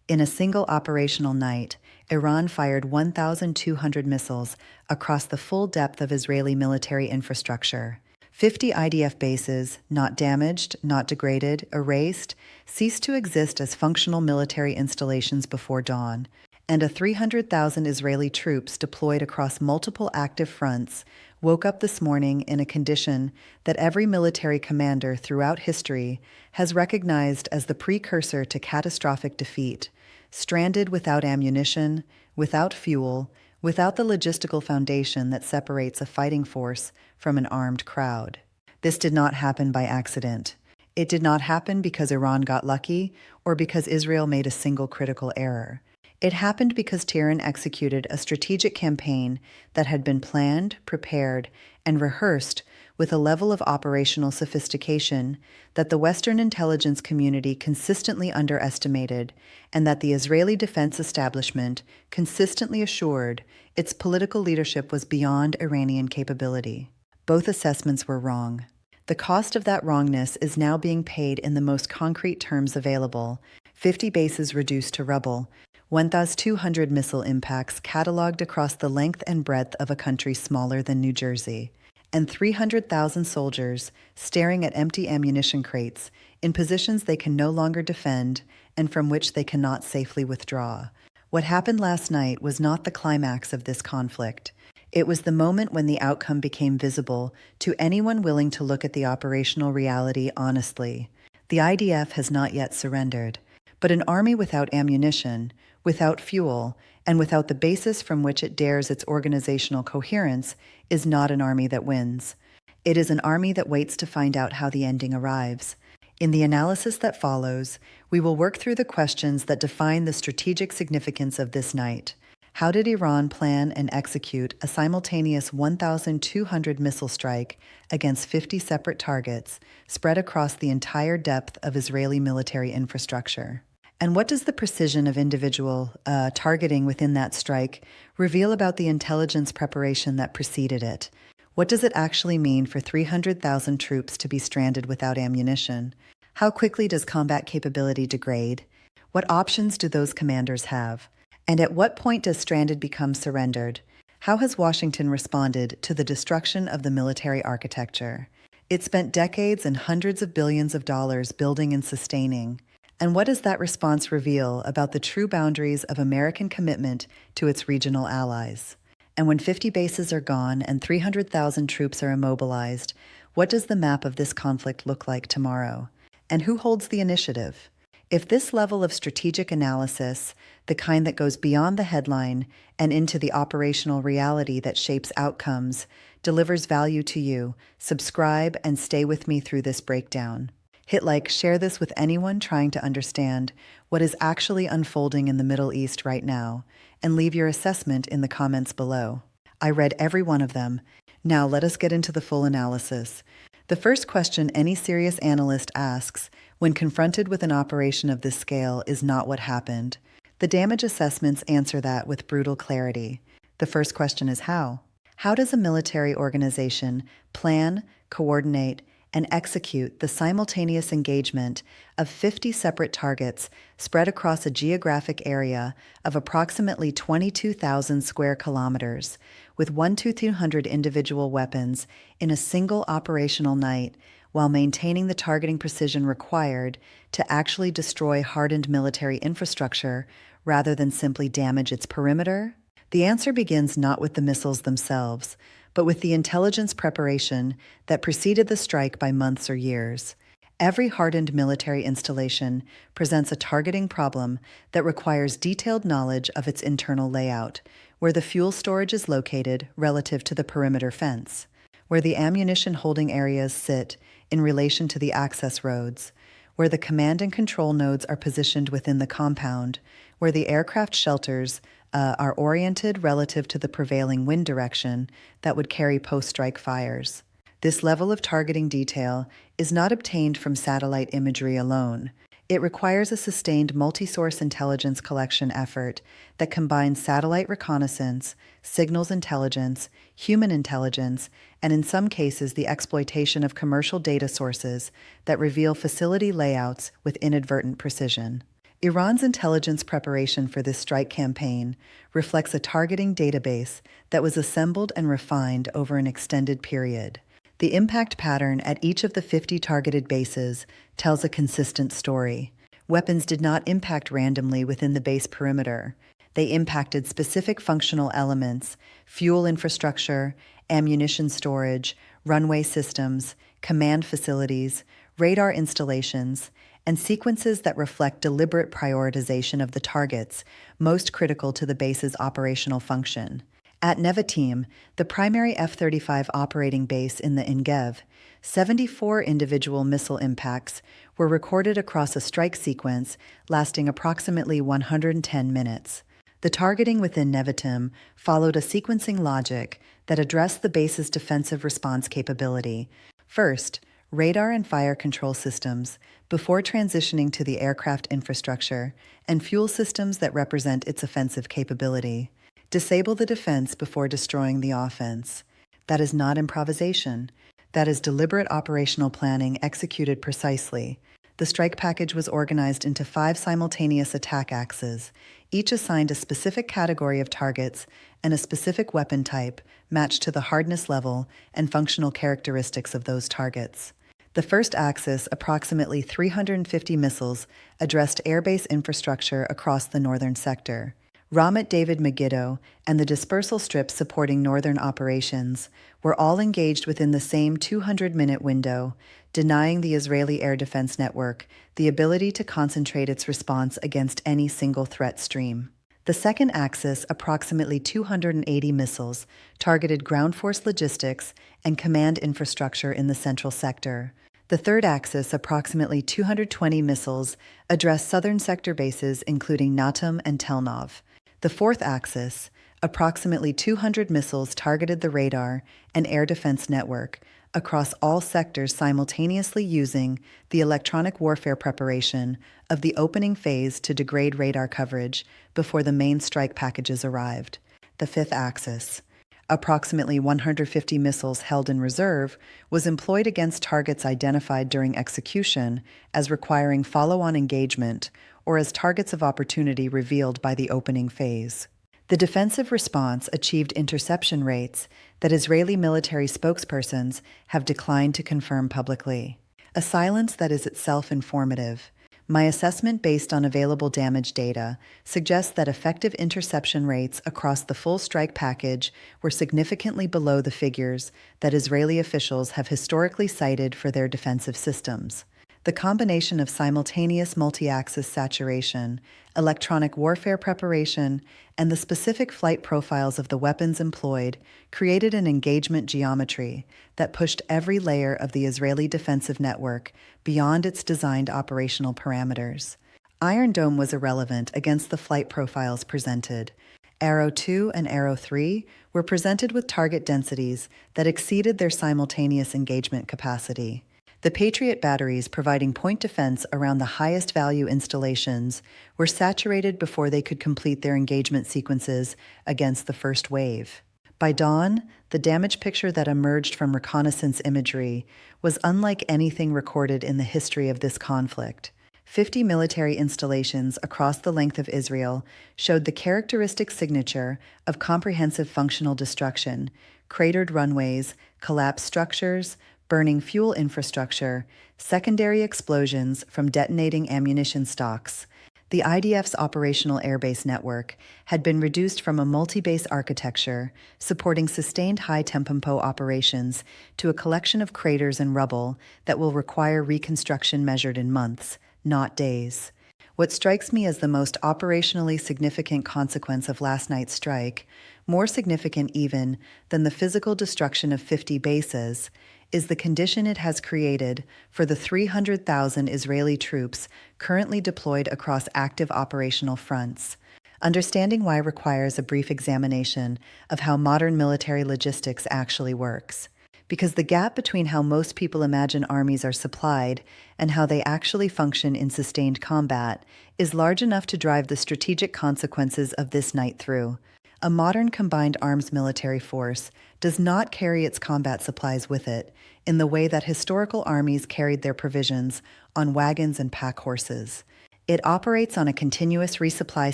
In a single operational night, Iran fired 1,200 missiles across the full depth of Israeli military infrastructure. 50 IDF bases, not damaged, not degraded, erased, ceased to exist as functional military installations before dawn, and 300,000 Israeli troops deployed across multiple active fronts woke up this morning in a condition that every military commander throughout history has recognized as the precursor to catastrophic defeat, stranded without ammunition, without fuel, without the logistical foundation that separates a fighting force from an armed crowd. This did not happen by accident. It did not happen because Iran got lucky or because Israel made a single critical error. It happened because Tehran executed a strategic campaign that had been planned, prepared, and rehearsed with a level of operational sophistication that the Western intelligence community consistently underestimated, and that the Israeli defense establishment consistently assured its political leadership was beyond Iranian capability. Both assessments were wrong. The cost of that wrongness is now being paid in the most concrete terms available: 50 bases reduced to rubble, 1,200 missile impacts catalogued across the length and breadth of a country smaller than New Jersey, and 300,000 soldiers staring at empty ammunition crates in positions they can no longer defend and from which they cannot safely withdraw. What happened last night was not the climax of this conflict. It was the moment when the outcome became visible to anyone willing to look at the operational reality honestly. The IDF has not yet surrendered, but an army without ammunition, without fuel, and without the basis from which it dares its organizational coherence is not an army that wins. It is an army that waits to find out how the ending arrives. In the analysis that follows, we will work through the questions that define the strategic significance of this night. How did Iran plan and execute a simultaneous 1,200 missile strike against 50 separate targets spread across the entire depth of Israeli military infrastructure? And what does the precision of individual targeting within that strike reveal about the intelligence preparation that preceded it? What does it actually mean for 300,000 troops to be stranded without ammunition? How quickly does combat capability degrade? What options do those commanders have? And at what point does stranded become surrendered? How has Washington responded to the destruction of the military architecture? It spent decades and hundreds of billions of dollars building and sustaining. And what does that response reveal about the true boundaries of American commitment to its regional allies? And when 50 bases are gone and 300,000 troops are immobilized, what does the map of this conflict look like tomorrow? And who holds the initiative? If this level of strategic analysis, the kind that goes beyond the headline and into the operational reality that shapes outcomes, delivers value to you, subscribe and stay with me through this breakdown. Hit like, share this with anyone trying to understand what is actually unfolding in the Middle East right now, and leave your assessment in the comments below. I read every one of them. Now let us get into the full analysis. The first question any serious analyst asks when confronted with an operation of this scale is not what happened. The damage assessments answer that with brutal clarity. The first question is how? How does a military organization plan, coordinate, and execute the simultaneous engagement of 50 separate targets spread across a geographic area of approximately 22,000 square kilometers, with 1,200 individual weapons in a single operational night, while maintaining the targeting precision required to actually destroy hardened military infrastructure rather than simply damage its perimeter? The answer begins not with the missiles themselves, but with the intelligence preparation that preceded the strike by months or years. Every hardened military installation presents a targeting problem that requires detailed knowledge of its internal layout, where the fuel storage is located relative to the perimeter fence, where the ammunition holding areas sit in relation to the access roads, where the command and control nodes are positioned within the compound, where the aircraft shelters are oriented relative to the prevailing wind direction that would carry post-strike fires. This level of targeting detail is not obtained from satellite imagery alone. It requires a sustained multi-source intelligence collection effort that combines satellite reconnaissance, signals intelligence, human intelligence, and in some cases the exploitation of commercial data sources that reveal facility layouts with inadvertent precision. Iran's intelligence preparation for this strike campaign reflects a targeting database that was assembled and refined over an extended period. The impact pattern at each of the 50 targeted bases tells a consistent story. Weapons did not impact randomly within the base perimeter. They impacted specific functional elements, fuel infrastructure, ammunition storage, runway systems, command facilities, radar installations, and sequences that reflect deliberate prioritization of the targets most critical to the base's operational function. At Nevatim, the primary F-35 operating base in the Negev, 74 individual missile impacts were recorded across a strike sequence lasting approximately 110 minutes. The targeting within Nevatim followed a sequencing logic that addressed the base's defensive response capability. First, radar and fire control systems, before transitioning to the aircraft infrastructure and fuel systems that represent its offensive capability. Disable the defense before destroying the offense. That is not improvisation. That is deliberate operational planning executed precisely. The strike package was organized into 5 simultaneous attack axes, each assigned a specific category of targets and a specific weapon type matched to the hardness level and functional characteristics of those targets. The first axis, approximately 350 missiles, addressed airbase infrastructure across the northern sector. Ramat David Megiddo and the dispersal strips supporting northern operations were all engaged within the same 200-minute window, denying the Israeli air defense network the ability to concentrate its response against any single threat stream. The second axis, approximately 280 missiles, targeted ground force logistics and command infrastructure in the central sector. The third axis, approximately 220 missiles, addressed southern sector bases including Natam and Tel Nov. The fourth axis, approximately 200 missiles, targeted the radar and air defense network across all sectors simultaneously using the electronic warfare preparation of the opening phase to degrade radar coverage before the main strike packages arrived. The fifth axis, approximately 150 missiles held in reserve, was employed against targets identified during execution as requiring follow-on engagement or as targets of opportunity revealed by the opening phase. The defensive response achieved interception rates that Israeli military spokespersons have declined to confirm publicly. A silence that is itself informative. My assessment based on available damage data suggests that effective interception rates across the full strike package were significantly below the figures that Israeli officials have historically cited for their defensive systems. The combination of simultaneous multi-axis saturation, electronic warfare preparation, and the specific flight profiles of the weapons employed created an engagement geometry that pushed every layer of the Israeli defensive network beyond its designed operational parameters. Iron Dome was irrelevant against the flight profiles presented. Arrow 2 and Arrow 3 were presented with target densities that exceeded their simultaneous engagement capacity. The Patriot batteries providing point defense around the highest value installations were saturated before they could complete their engagement sequences against the first wave. By dawn, the damage picture that emerged from reconnaissance imagery was unlike anything recorded in the history of this conflict. 50 military installations across the length of Israel showed the characteristic signature of comprehensive functional destruction: cratered runways, collapsed structures, burning fuel infrastructure, secondary explosions from detonating ammunition stocks. The IDF's operational airbase network had been reduced from a multi-base architecture supporting sustained high-tempo operations to a collection of craters and rubble that will require reconstruction measured in months, not days. What strikes me as the most operationally significant consequence of last night's strike, more significant even than the physical destruction of 50 bases, is the condition it has created for the 300,000 Israeli troops currently deployed across active operational fronts. Understanding why requires a brief examination of how modern military logistics actually works, because the gap between how most people imagine armies are supplied and how they actually function in sustained combat is large enough to drive the strategic consequences of this night through. A modern combined arms military force does not carry its combat supplies with it in the way that historical armies carried their provisions on wagons and pack horses. It operates on a continuous resupply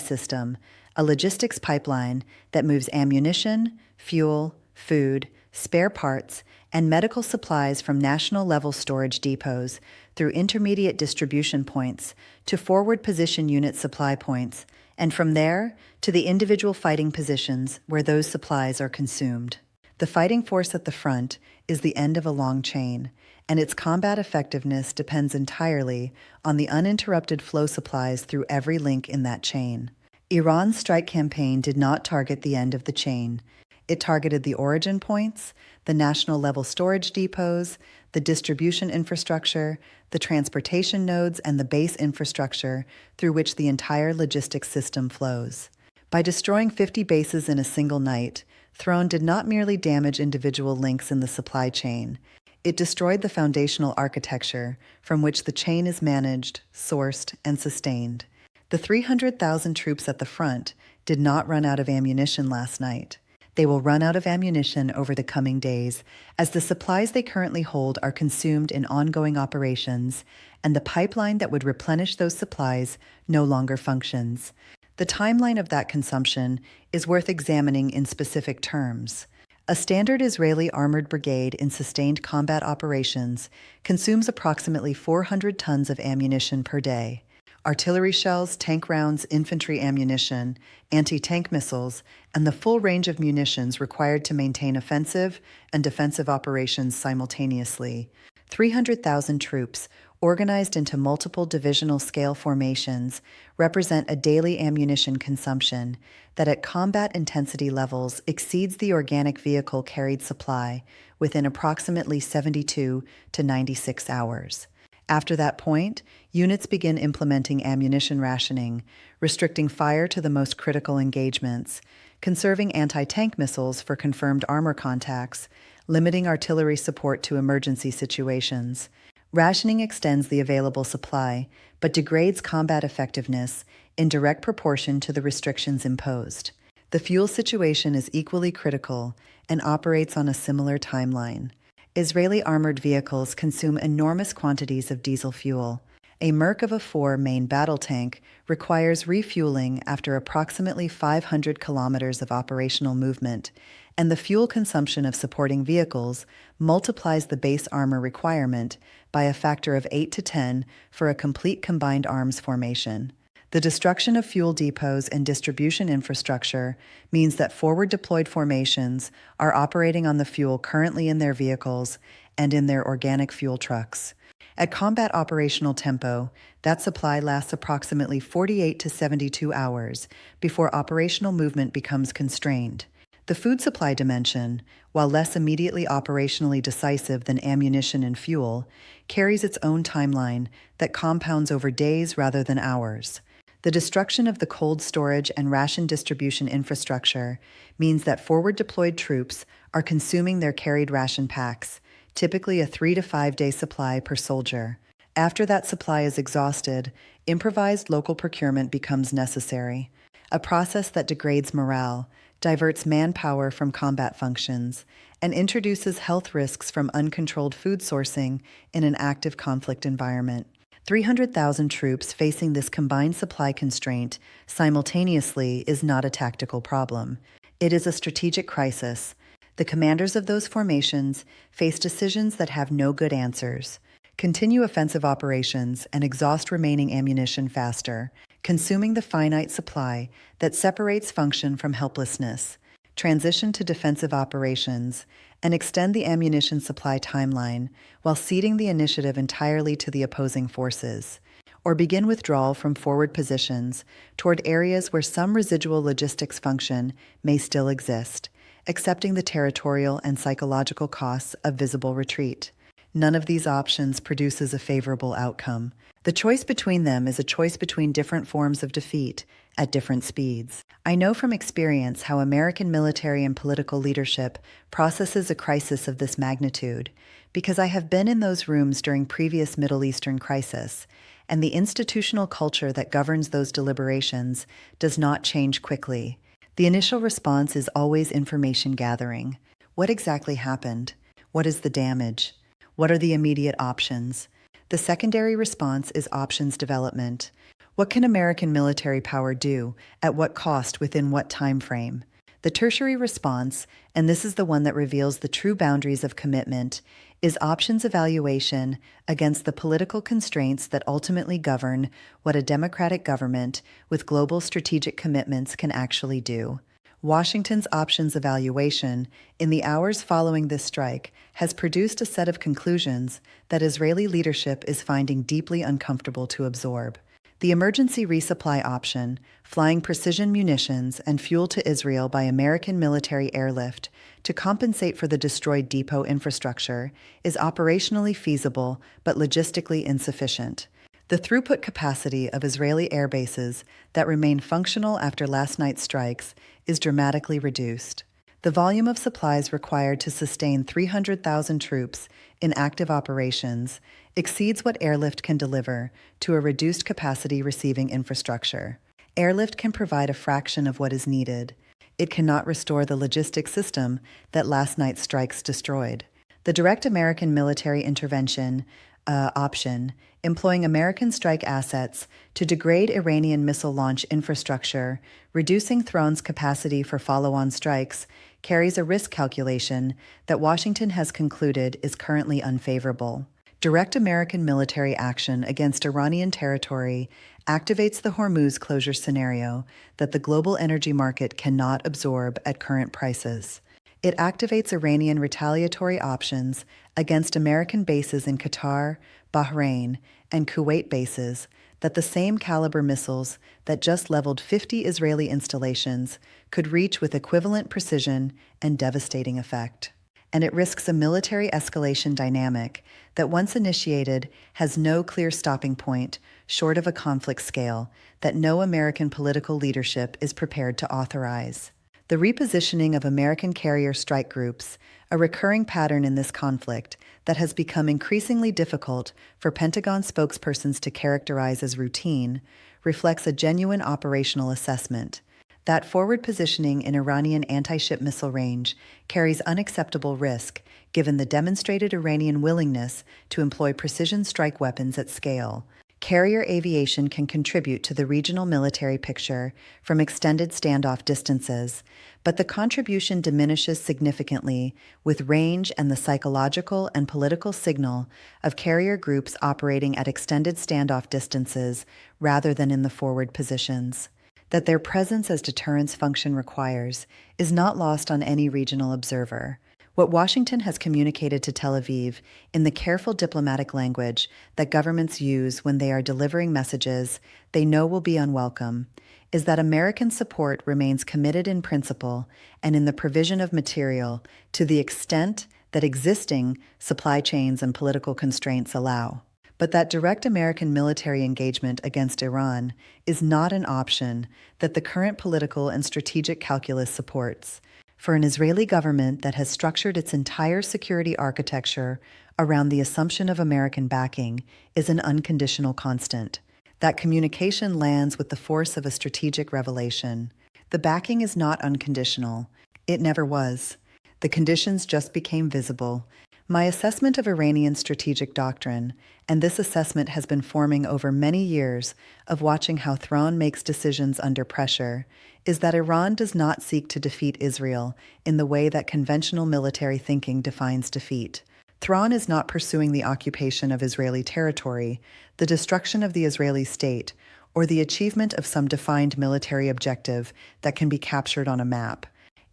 system, a logistics pipeline that moves ammunition, fuel, food, spare parts, and medical supplies from national-level storage depots through intermediate distribution points to forward position unit supply points, and from there to the individual fighting positions where those supplies are consumed. The fighting force at the front is the end of a long chain, and its combat effectiveness depends entirely on the uninterrupted flow supplies through every link in that chain. Iran's strike campaign did not target the end of the chain. It targeted the origin points, the national-level storage depots, the distribution infrastructure, the transportation nodes, and the base infrastructure through which the entire logistics system flows. By destroying 50 bases in a single night, Throne did not merely damage individual links in the supply chain. It destroyed the foundational architecture from which the chain is managed, sourced, and sustained. The 300,000 troops at the front did not run out of ammunition last night. They will run out of ammunition over the coming days as the supplies they currently hold are consumed in ongoing operations, and the pipeline that would replenish those supplies no longer functions. The timeline of that consumption is worth examining in specific terms. A standard Israeli armored brigade in sustained combat operations consumes approximately 400 tons of ammunition per day. Artillery shells, tank rounds, infantry ammunition, anti-tank missiles, and the full range of munitions required to maintain offensive and defensive operations simultaneously. 300,000 troops, organized into multiple divisional scale formations, represent a daily ammunition consumption that at combat intensity levels exceeds the organic vehicle carried supply within approximately 72 to 96 hours. After that point, units begin implementing ammunition rationing, restricting fire to the most critical engagements, conserving anti-tank missiles for confirmed armor contacts, limiting artillery support to emergency situations. Rationing extends the available supply, but degrades combat effectiveness in direct proportion to the restrictions imposed. The fuel situation is equally critical and operates on a similar timeline. Israeli armored vehicles consume enormous quantities of diesel fuel. A Merkava 4 main battle tank requires refueling after approximately 500 kilometers of operational movement, and the fuel consumption of supporting vehicles multiplies the base armor requirement by a factor of 8 to 10 for a complete combined arms formation. The destruction of fuel depots and distribution infrastructure means that forward-deployed formations are operating on the fuel currently in their vehicles and in their organic fuel trucks. At combat operational tempo, that supply lasts approximately 48 to 72 hours before operational movement becomes constrained. The food supply dimension, while less immediately operationally decisive than ammunition and fuel, carries its own timeline that compounds over days rather than hours. The destruction of the cold storage and ration distribution infrastructure means that forward-deployed troops are consuming their carried ration packs, typically a 3 to 5 day supply per soldier. After that supply is exhausted, improvised local procurement becomes necessary, a process that degrades morale, diverts manpower from combat functions, and introduces health risks from uncontrolled food sourcing in an active conflict environment. 300,000 troops facing this combined supply constraint simultaneously is not a tactical problem. It is a strategic crisis. The commanders of those formations face decisions that have no good answers. Continue offensive operations and exhaust remaining ammunition faster, consuming the finite supply that separates function from helplessness. Transition to defensive operations, and extend the ammunition supply timeline while ceding the initiative entirely to the opposing forces, or begin withdrawal from forward positions toward areas where some residual logistics function may still exist, accepting the territorial and psychological costs of visible retreat. None of these options produces a favorable outcome. The choice between them is a choice between different forms of defeat at different speeds. I know from experience how American military and political leadership processes a crisis of this magnitude, because I have been in those rooms during previous Middle Eastern crises, and the institutional culture that governs those deliberations does not change quickly. The initial response is always information gathering. What exactly happened? What is the damage? What are the immediate options? The secondary response is options development. What can American military power do, at what cost, within what time frame? The tertiary response, and this is the one that reveals the true boundaries of commitment, is options evaluation against the political constraints that ultimately govern what a democratic government with global strategic commitments can actually do. Washington's options evaluation, in the hours following this strike, has produced a set of conclusions that Israeli leadership is finding deeply uncomfortable to absorb. The emergency resupply option, flying precision munitions and fuel to Israel by American military airlift to compensate for the destroyed depot infrastructure, is operationally feasible but logistically insufficient. The throughput capacity of Israeli air bases that remain functional after last night's strikes is dramatically reduced. The volume of supplies required to sustain 300,000 troops in active operations exceeds what airlift can deliver to a reduced capacity receiving infrastructure. Airlift can provide a fraction of what is needed. It cannot restore the logistic system that last night's strikes destroyed. The direct American military intervention option, employing American strike assets to degrade Iranian missile launch infrastructure, reducing Throne's capacity for follow-on strikes, carries a risk calculation that Washington has concluded is currently unfavorable. Direct American military action against Iranian territory activates the Hormuz closure scenario that the global energy market cannot absorb at current prices. It activates Iranian retaliatory options against American bases in Qatar, Bahrain, and Kuwait bases that the same caliber missiles that just leveled 50 Israeli installations could reach with equivalent precision and devastating effect. And it risks a military escalation dynamic that, once initiated, has no clear stopping point short of a conflict scale that no American political leadership is prepared to authorize. The repositioning of American carrier strike groups, a recurring pattern in this conflict that has become increasingly difficult for Pentagon spokespersons to characterize as routine, reflects a genuine operational assessment. That forward positioning in Iranian anti-ship missile range carries unacceptable risk given the demonstrated Iranian willingness to employ precision strike weapons at scale. Carrier aviation can contribute to the regional military picture from extended standoff distances, but the contribution diminishes significantly with range and the psychological and political signal of carrier groups operating at extended standoff distances rather than in the forward positions. That their presence as deterrence function requires is not lost on any regional observer. What Washington has communicated to Tel Aviv in the careful diplomatic language that governments use when they are delivering messages they know will be unwelcome is that American support remains committed in principle and in the provision of material to the extent that existing supply chains and political constraints allow. But that direct American military engagement against Iran is not an option that the current political and strategic calculus supports. For an Israeli government that has structured its entire security architecture around the assumption of American backing is an unconditional constant. That communication lands with the force of a strategic revelation. The backing is not unconditional. It never was. The conditions just became visible. My assessment of Iranian strategic doctrine, and this assessment has been forming over many years of watching how Throne makes decisions under pressure, is that Iran does not seek to defeat Israel in the way that conventional military thinking defines defeat. Throne is not pursuing the occupation of Israeli territory, the destruction of the Israeli state, or the achievement of some defined military objective that can be captured on a map.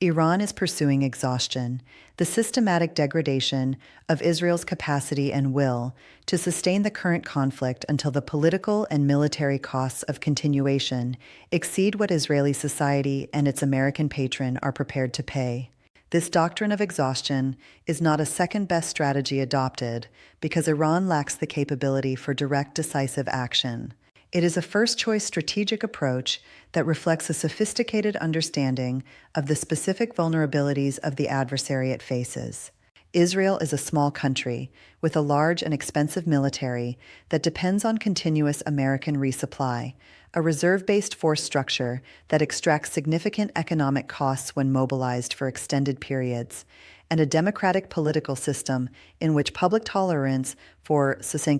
Iran is pursuing exhaustion, the systematic degradation of Israel's capacity and will to sustain the current conflict until the political and military costs of continuation exceed what Israeli society and its American patron are prepared to pay. This doctrine of exhaustion is not a second-best strategy adopted because Iran lacks the capability for direct, decisive action. It is a first-choice strategic approach that reflects a sophisticated understanding of the specific vulnerabilities of the adversary it faces. Israel is a small country with a large and expensive military that depends on continuous American resupply, a reserve-based force structure that extracts significant economic costs when mobilized for extended periods, and a democratic political system in which public tolerance for sustained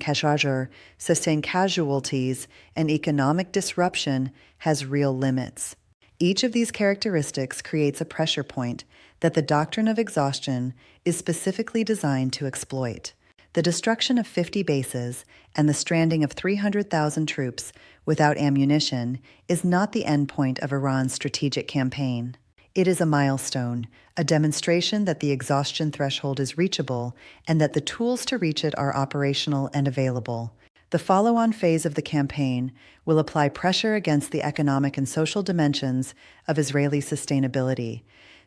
casualties and economic disruption has real limits. Each of these characteristics creates a pressure point that the doctrine of exhaustion is specifically designed to exploit. The destruction of 50 bases and the stranding of 300,000 troops without ammunition is not the endpoint of Iran's strategic campaign. It is a milestone, a demonstration that the exhaustion threshold is reachable and that the tools to reach it are operational and available. The follow-on phase of the campaign will apply pressure against the economic and social dimensions of Israeli sustainability,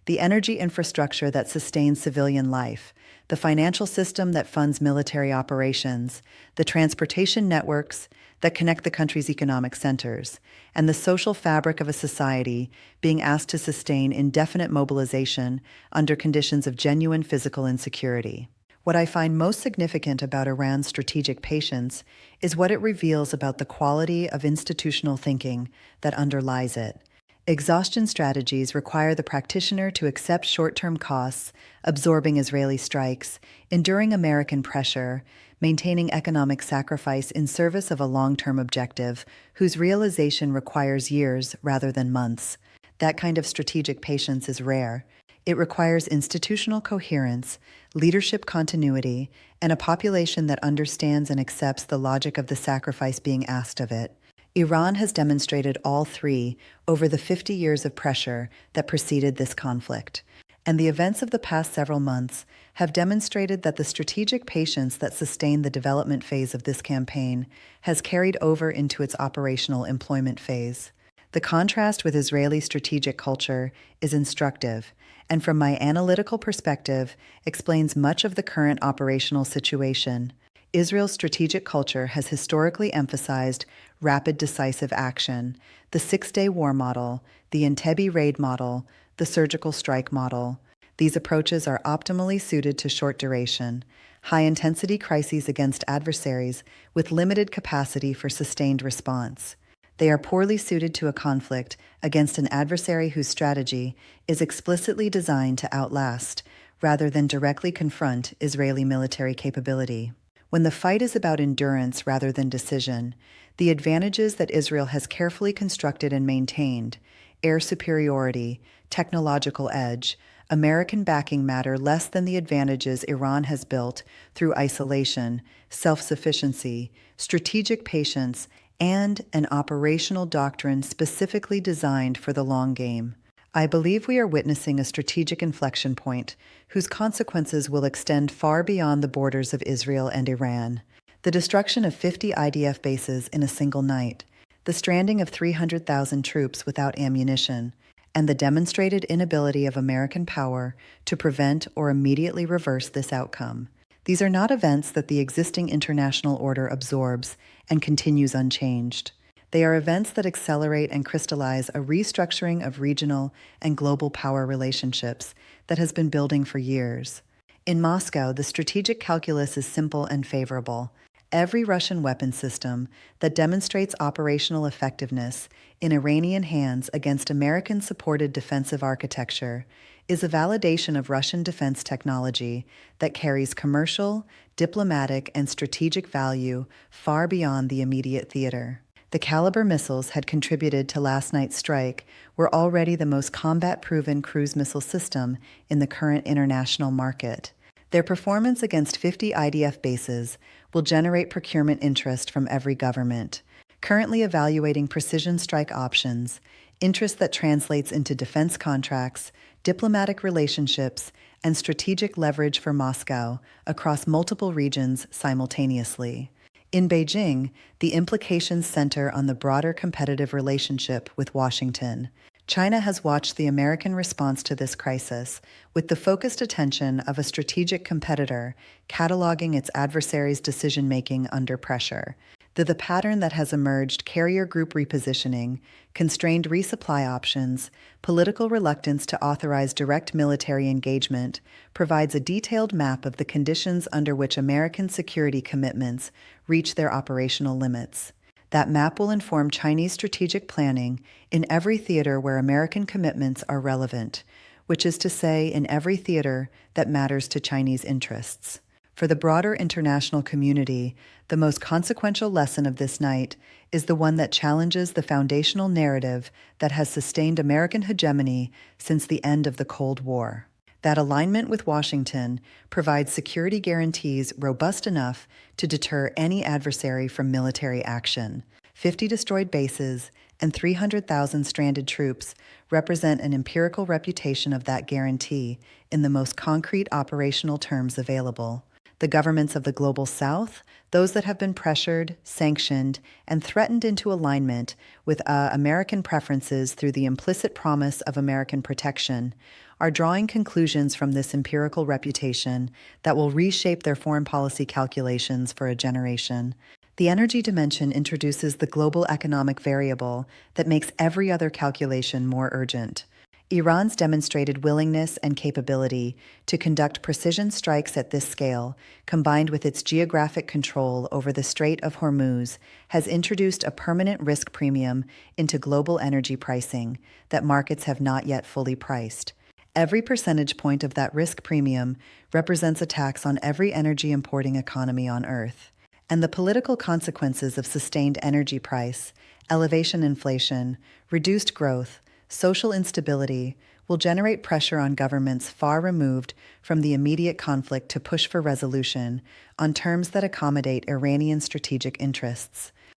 the energy infrastructure that sustains civilian life, the financial system that funds military operations, the transportation networks that connect the country's economic centers, and the social fabric of a society being asked to sustain indefinite mobilization under conditions of genuine physical insecurity. What I find most significant about Iran's strategic patience is what it reveals about the quality of institutional thinking that underlies it. Exhaustion strategies require the practitioner to accept short-term costs, absorbing Israeli strikes, enduring American pressure, maintaining economic sacrifice in service of a long-term objective whose realization requires years rather than months. That kind of strategic patience is rare. It requires institutional coherence, leadership continuity, and a population that understands and accepts the logic of the sacrifice being asked of it. Iran has demonstrated all three over the 50 years of pressure that preceded this conflict, and the events of the past several months have demonstrated that the strategic patience that sustained the development phase of this campaign has carried over into its operational employment phase. The contrast with Israeli strategic culture is instructive, and from my analytical perspective, explains much of the current operational situation. Israel's strategic culture has historically emphasized rapid, decisive action, the six-day war model, the Entebbe raid model, the surgical strike model. These approaches are optimally suited to short duration, high-intensity crises against adversaries with limited capacity for sustained response. They are poorly suited to a conflict against an adversary whose strategy is explicitly designed to outlast, rather than directly confront Israeli military capability. When the fight is about endurance rather than decision, the advantages that Israel has carefully constructed and maintained, air superiority, technological edge, American backing matter less than the advantages Iran has built through isolation, self-sufficiency, strategic patience, and an operational doctrine specifically designed for the long game. I believe we are witnessing a strategic inflection point whose consequences will extend far beyond the borders of Israel and Iran. The destruction of 50 IDF bases in a single night, the stranding of 300,000 troops without ammunition, and the demonstrated inability of American power to prevent or immediately reverse this outcome. These are not events that the existing international order absorbs and continues unchanged. They are events that accelerate and crystallize a restructuring of regional and global power relationships that has been building for years. In Moscow, the strategic calculus is simple and favorable. Every Russian weapon system that demonstrates operational effectiveness in Iranian hands against American-supported defensive architecture is a validation of Russian defense technology that carries commercial, diplomatic, and strategic value far beyond the immediate theater. The Caliber missiles had contributed to last night's strike were already the most combat-proven cruise missile system in the current international market. Their performance against 50 IDF bases will generate procurement interest from every government, currently evaluating precision strike options, interest that translates into defense contracts, diplomatic relationships, and strategic leverage for Moscow across multiple regions simultaneously. In Beijing, the implications center on the broader competitive relationship with Washington. China has watched the American response to this crisis with the focused attention of a strategic competitor cataloging its adversary's decision-making under pressure. The pattern that has emerged: carrier group repositioning, constrained resupply options, political reluctance to authorize direct military engagement, provides a detailed map of the conditions under which American security commitments reach their operational limits. That map will inform Chinese strategic planning in every theater where American commitments are relevant, which is to say, in every theater that matters to Chinese interests. For the broader international community, the most consequential lesson of this night is the one that challenges the foundational narrative that has sustained American hegemony since the end of the Cold War. That alignment with Washington provides security guarantees robust enough to deter any adversary from military action. 50 destroyed bases and 300,000 stranded troops represent an empirical reputation of that guarantee in the most concrete operational terms available. The governments of the Global South, those that have been pressured, sanctioned, and threatened into alignment with American preferences through the implicit promise of American protection, are drawing conclusions from this empirical reputation that will reshape their foreign policy calculations for a generation. The energy dimension introduces the global economic variable that makes every other calculation more urgent. Iran's demonstrated willingness and capability to conduct precision strikes at this scale, combined with its geographic control over the Strait of Hormuz, has introduced a permanent risk premium into global energy pricing that markets have not yet fully priced. Every percentage point of that risk premium represents a tax on every energy importing economy on Earth. And the political consequences of sustained energy price, elevation inflation, reduced growth, social instability will generate pressure on governments far removed from the immediate conflict to push for resolution on terms that accommodate Iranian strategic interests.